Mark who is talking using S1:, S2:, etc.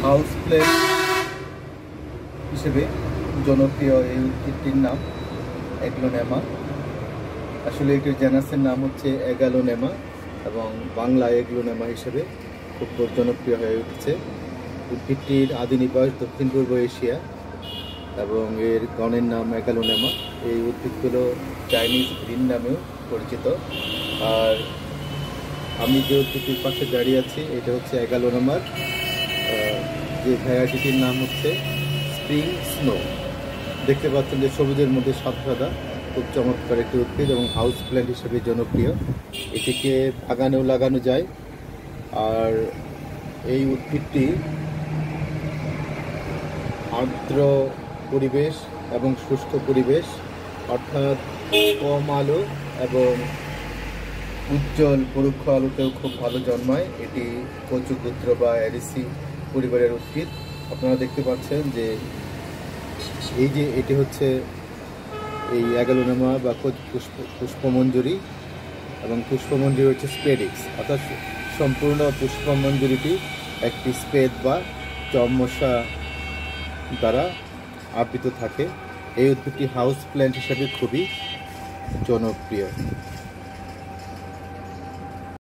S1: House plant হিসেবে জনপ্রিয় এই উদ্ভিদটির নাম এগ্লোনেমা। আসলে এটির জেনাসের নাম হচ্ছে এগালোনেমা এবং বাংলা এগ্লোনেমা হিসেবে খুব জনপ্রিয় হয়ে উঠেছে। উদ্ভিদটির আদি নিবাস দক্ষিণ পূর্ব এশিয়া এবং এর গণের নাম এগালোনেমা। এই উদ্ভিদগুলো চাইনিজ গ্রিন নামেও পরিচিত। আর আমি যে উদ্ভিদটির পাশে দাঁড়িয়ে আছি এটা হচ্ছে এগালোনেমার যে ভ্যারাইটিটির নাম হচ্ছে স্প্রিং স্নো। দেখতে পাচ্ছেন যে সবুজের মধ্যে সাদা সাদা, খুব চমৎকার একটি উদ্ভিদ এবং হাউস প্ল্যান্ট হিসেবে জনপ্রিয়। এটিকে বাগানেও লাগানো যায়। আর এই উদ্ভিদটি আর্দ্র পরিবেশ এবং শুষ্ক পরিবেশ, অর্থাৎ কম আলো এবং উজ্জ্বল পরোক্ষ আলোতেও খুব ভালো জন্মায়। এটি কচুপুত্র বা অ্যারিসি পরিবারের উদ্ভিদ। আপনারা দেখতে পাচ্ছেন যে এটি হচ্ছে এই এগালোনেমা বা পুষ্পমঞ্জুরি, এবং পুষ্পমঞ্জুরি হচ্ছে স্পেডিক্স, অর্থাৎ সম্পূর্ণ পুষ্পমঞ্জুরিটি একটি স্পেদ বা চমসা দ্বারা আবৃত থাকে। এই উদ্ভিদটি হাউস প্ল্যান্ট হিসেবে খুবই জনপ্রিয়।